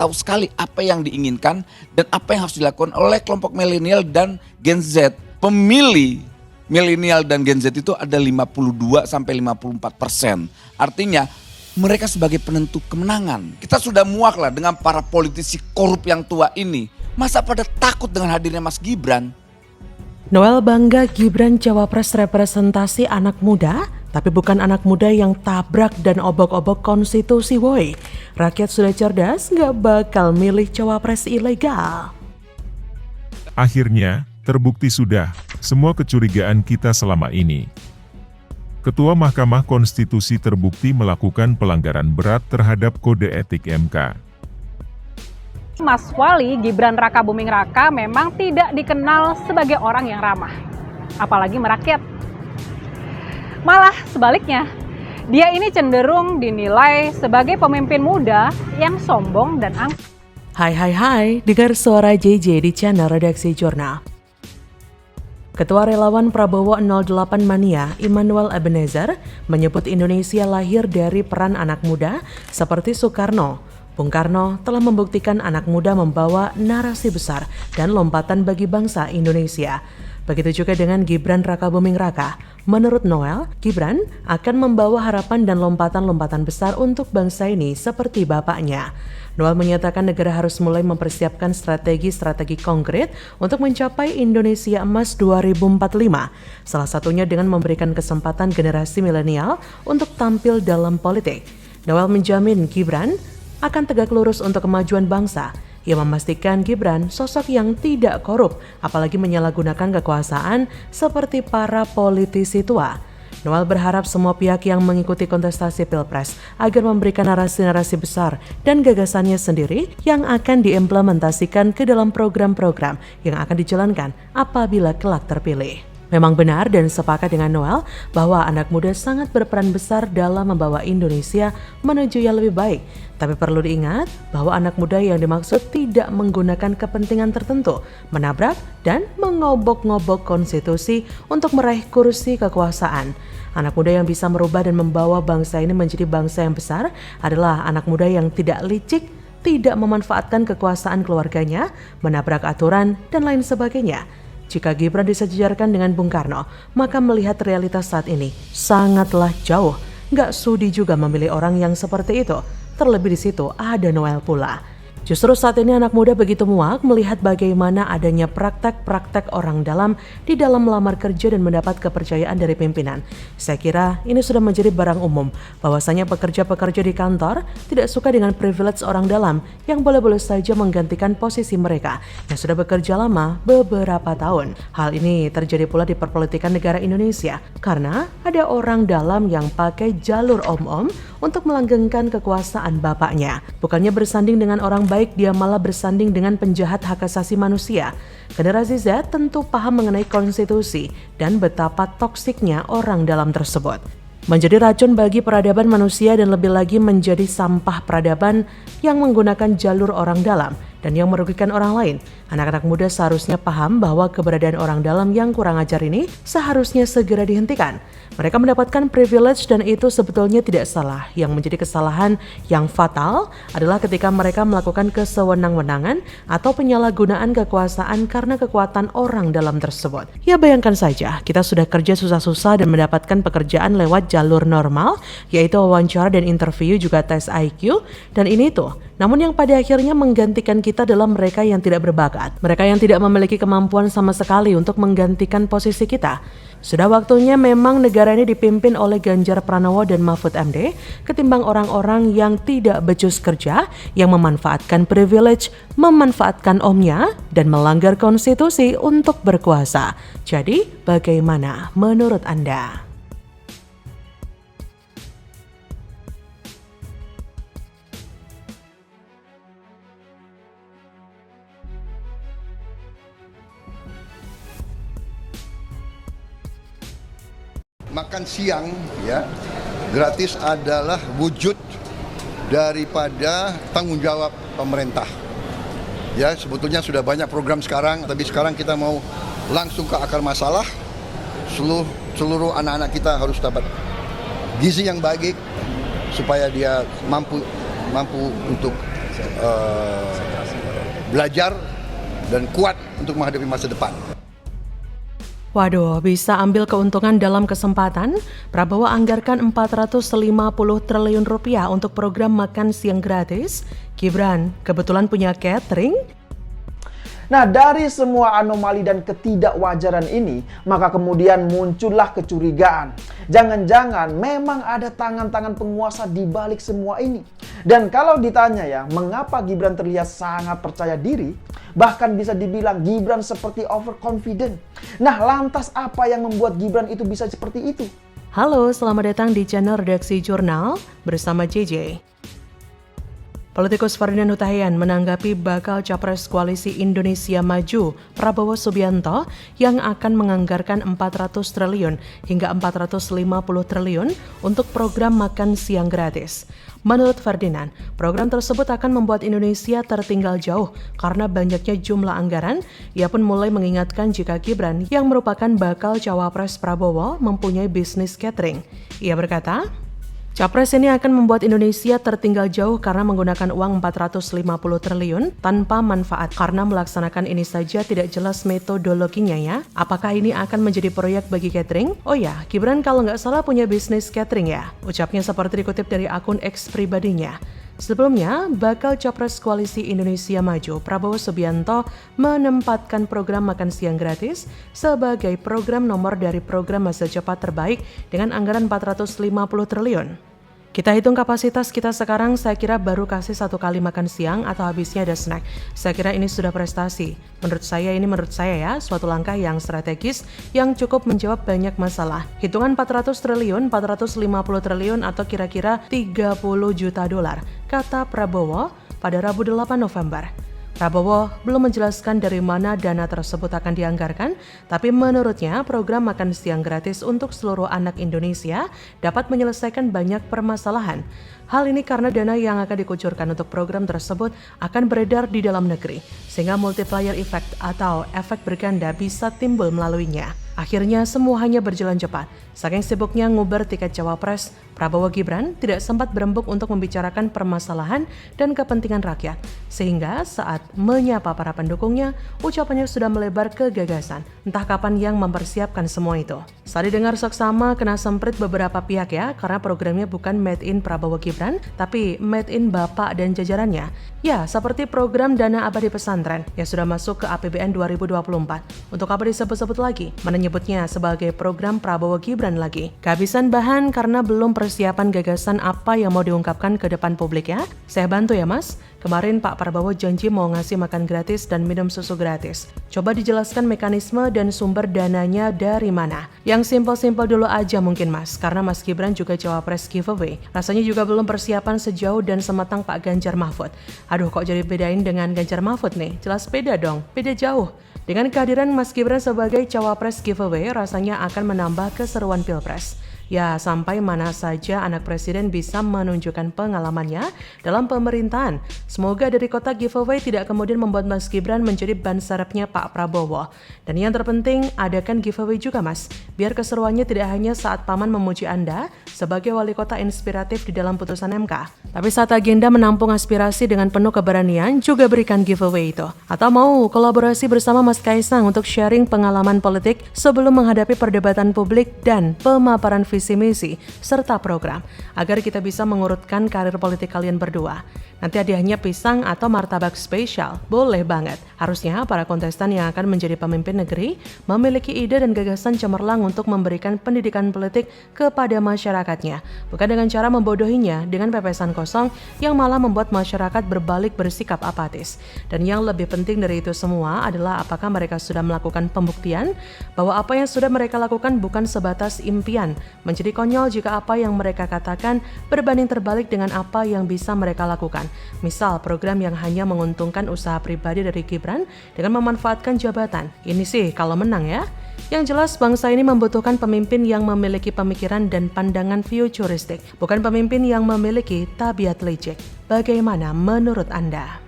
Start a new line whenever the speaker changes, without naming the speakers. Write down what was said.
tahu sekali apa yang diinginkan dan apa yang harus dilakukan oleh kelompok milenial dan Gen Z. Pemilih milenial dan Gen Z itu ada 52 sampai 54%. Artinya mereka sebagai penentu kemenangan. Kita sudah muak lah dengan para politisi korup yang tua ini. Masa pada takut dengan hadirnya Mas Gibran?
Noel bangga Gibran cawapres representasi anak muda, tapi bukan anak muda yang tabrak dan obok-obok konstitusi woi. Rakyat sudah cerdas, nggak bakal milih cawapres ilegal.
Akhirnya, terbukti sudah semua kecurigaan kita selama ini. Ketua Mahkamah Konstitusi terbukti melakukan pelanggaran berat terhadap kode etik MK.
Mas Wali Gibran Raka Buming Raka memang tidak dikenal sebagai orang yang ramah, apalagi merakyat. Malah sebaliknya, dia ini cenderung dinilai sebagai pemimpin muda yang sombong dan angkuh.
Hai, dengar suara JJ di channel Redaksi Jurnal. Ketua Relawan Prabowo 08 Mania, Immanuel Ebenezer, menyebut Indonesia lahir dari peran anak muda seperti Soekarno. Bung Karno telah membuktikan anak muda membawa narasi besar dan lompatan bagi bangsa Indonesia. Begitu juga dengan Gibran Raka Buming Raka. Menurut Noel, Gibran akan membawa harapan dan lompatan-lompatan besar untuk bangsa ini seperti bapaknya. Noel menyatakan negara harus mulai mempersiapkan strategi-strategi konkret untuk mencapai Indonesia Emas 2045. Salah satunya dengan memberikan kesempatan generasi milenial untuk tampil dalam politik. Noel menjamin Gibran akan tegak lurus untuk kemajuan bangsa. Ia memastikan Gibran sosok yang tidak korup, apalagi menyalahgunakan kekuasaan seperti para politisi tua. Noel berharap semua pihak yang mengikuti kontestasi Pilpres agar memberikan narasi-narasi besar dan gagasannya sendiri yang akan diimplementasikan ke dalam program-program yang akan dijalankan apabila kelak terpilih. Memang benar dan sepakat dengan Noel bahwa anak muda sangat berperan besar dalam membawa Indonesia menuju yang lebih baik. Tapi perlu diingat bahwa anak muda yang dimaksud tidak menggunakan kepentingan tertentu, menabrak dan mengobok-ngobok konstitusi untuk meraih kursi kekuasaan. Anak muda yang bisa merubah dan membawa bangsa ini menjadi bangsa yang besar adalah anak muda yang tidak licik, tidak memanfaatkan kekuasaan keluarganya, menabrak aturan, dan lain sebagainya. Jika Gibran disejajarkan dengan Bung Karno, maka melihat realitas saat ini sangatlah jauh. Nggak sudi juga memilih orang yang seperti itu. Terlebih di situ ada Noel pula. Justru saat ini anak muda begitu muak melihat bagaimana adanya praktek-praktek orang dalam di dalam melamar kerja dan mendapat kepercayaan dari pimpinan. Saya kira ini sudah menjadi barang umum bahwasanya pekerja-pekerja di kantor tidak suka dengan privilege orang dalam yang boleh-boleh saja menggantikan posisi mereka yang sudah bekerja lama beberapa tahun. Hal ini terjadi pula di perpolitikan negara Indonesia karena ada orang dalam yang pakai jalur om-om untuk melanggengkan kekuasaan bapaknya. Bukannya bersanding dengan orang baik, dia malah bersanding dengan penjahat hak asasi manusia. Generasi Z tentu paham mengenai konstitusi dan betapa toksiknya orang dalam tersebut. Menjadi racun bagi peradaban manusia dan lebih lagi menjadi sampah peradaban yang menggunakan jalur orang dalam dan yang merugikan orang lain. Anak-anak muda seharusnya paham bahwa keberadaan orang dalam yang kurang ajar ini seharusnya segera dihentikan. Mereka mendapatkan privilege dan itu sebetulnya tidak salah. Yang menjadi kesalahan yang fatal adalah ketika mereka melakukan kesewenang-wenangan atau penyalahgunaan kekuasaan karena kekuatan orang dalam tersebut. Ya bayangkan saja, kita sudah kerja susah-susah dan mendapatkan pekerjaan lewat jalur normal, yaitu wawancara dan interview juga tes IQ, dan ini tuh. Namun yang pada akhirnya menggantikan kita adalah mereka yang tidak berbakat. Mereka yang tidak memiliki kemampuan sama sekali untuk menggantikan posisi kita. Sudah waktunya memang negara ini dipimpin oleh Ganjar Pranowo dan Mahfud MD ketimbang orang-orang yang tidak becus kerja, yang memanfaatkan privilege, memanfaatkan omnya, dan melanggar konstitusi untuk berkuasa. Jadi, bagaimana menurut Anda?
Makan siang ya gratis adalah wujud daripada tanggung jawab pemerintah. Ya, sebetulnya sudah banyak program sekarang, tapi sekarang kita mau langsung ke akar masalah. Seluruh anak-anak kita harus dapat gizi yang baik supaya dia mampu untuk belajar dan kuat untuk menghadapi masa depan.
Waduh, bisa ambil keuntungan dalam kesempatan. Prabowo anggarkan 450 triliun rupiah untuk program makan siang gratis. Gibran kebetulan punya catering.
Nah, dari semua anomali dan ketidakwajaran ini, maka kemudian muncullah kecurigaan. Jangan-jangan memang ada tangan-tangan penguasa di balik semua ini. Dan kalau ditanya ya, mengapa Gibran terlihat sangat percaya diri? Bahkan bisa dibilang Gibran seperti overconfident. Nah, lantas apa yang membuat Gibran itu bisa seperti itu?
Halo, selamat datang di channel Redaksi Jurnal bersama JJ. Politikus Ferdinand Huta Heian menanggapi bakal capres Koalisi Indonesia Maju Prabowo Subianto yang akan menganggarkan 400 triliun hingga 450 triliun untuk program makan siang gratis. Menurut Ferdinand, program tersebut akan membuat Indonesia tertinggal jauh karena banyaknya jumlah anggaran. Ia pun mulai mengingatkan jika Gibran yang merupakan bakal cawapres Prabowo mempunyai bisnis catering. Ia berkata, capres ini akan membuat Indonesia tertinggal jauh karena menggunakan uang 450 triliun tanpa manfaat. Karena melaksanakan ini saja tidak jelas metodologinya ya. Apakah ini akan menjadi proyek bagi catering? Oh ya, Gibran kalau nggak salah punya bisnis catering ya. Ucapnya seperti dikutip dari akun X pribadinya. Sebelumnya, bakal capres Koalisi Indonesia Maju Prabowo Subianto menempatkan program makan siang gratis sebagai program nomor dari program masa cepat terbaik dengan anggaran 450 triliun. Kita hitung kapasitas kita sekarang, saya kira baru kasih 1 kali makan siang atau habisnya ada snack. Saya kira ini sudah prestasi. Menurut saya ya, suatu langkah yang strategis yang cukup menjawab banyak masalah. Hitungan 400 triliun, 450 triliun atau kira-kira 30 juta dolar, kata Prabowo pada Rabu 8 November. Prabowo belum menjelaskan dari mana dana tersebut akan dianggarkan, tapi menurutnya program makan siang gratis untuk seluruh anak Indonesia dapat menyelesaikan banyak permasalahan. Hal ini karena dana yang akan dikucurkan untuk program tersebut akan beredar di dalam negeri, sehingga multiplier effect atau efek berganda bisa timbul melaluinya. Akhirnya semua hanya berjalan cepat. Saking sibuknya nguber tiket cawapres, Prabowo Gibran tidak sempat berembuk untuk membicarakan permasalahan dan kepentingan rakyat. Sehingga saat menyapa para pendukungnya, ucapannya sudah melebar ke gagasan. Entah kapan yang mempersiapkan semua itu. Saat didengar seksama kena semprit beberapa pihak ya, karena programnya bukan made in Prabowo Gibran, tapi made in Bapak dan jajarannya. Ya, seperti program Dana Abadi Pesantren yang sudah masuk ke APBN 2024. Untuk apa disebut-sebut lagi? Menyebutnya sebagai program Prabowo Gibran lagi. Kehabisan bahan karena belum persiapan gagasan apa yang mau diungkapkan ke depan publik ya. Saya bantu ya mas. Kemarin Pak Prabowo janji mau ngasih makan gratis dan minum susu gratis. Coba dijelaskan mekanisme dan sumber dananya dari mana. Yang simpel-simpel dulu aja mungkin mas, karena Mas Gibran juga cawapres giveaway. Rasanya juga belum persiapan sejauh dan sematang Pak Ganjar Mahfud. Aduh kok jadi bedain dengan Ganjar Mahfud nih? Jelas beda dong, beda jauh. Dengan kehadiran Mas Gibran sebagai cawapres giveaway rasanya akan menambah keseruan Pilpres. Ya, sampai mana saja anak presiden bisa menunjukkan pengalamannya dalam pemerintahan. Semoga dari kotak giveaway tidak kemudian membuat Mas Gibran menjadi ban serepnya Pak Prabowo. Dan yang terpenting, adakan giveaway juga mas. Biar keseruannya tidak hanya saat paman memuji Anda sebagai wali kota inspiratif di dalam putusan MK. Tapi saat agenda menampung aspirasi dengan penuh keberanian, juga berikan giveaway itu. Atau mau kolaborasi bersama Mas Kaisang untuk sharing pengalaman politik sebelum menghadapi perdebatan publik dan pemaparan visi misi serta program agar kita bisa mengurutkan karir politik kalian berdua. Nanti hadiahnya pisang atau martabak spesial, boleh banget. Harusnya para kontestan yang akan menjadi pemimpin negeri memiliki ide dan gagasan cemerlang untuk memberikan pendidikan politik kepada masyarakatnya, bukan dengan cara membodohinya dengan pepesan kosong yang malah membuat masyarakat berbalik bersikap apatis. Dan yang lebih penting dari itu semua adalah apakah mereka sudah melakukan pembuktian bahwa apa yang sudah mereka lakukan bukan sebatas impian. Menjadi konyol jika apa yang mereka katakan berbanding terbalik dengan apa yang bisa mereka lakukan. Misal program yang hanya menguntungkan usaha pribadi dari Gibran dengan memanfaatkan jabatan. Ini sih kalau menang ya. Yang jelas bangsa ini membutuhkan pemimpin yang memiliki pemikiran dan pandangan futuristik, bukan pemimpin yang memiliki tabiat licik. Bagaimana menurut Anda?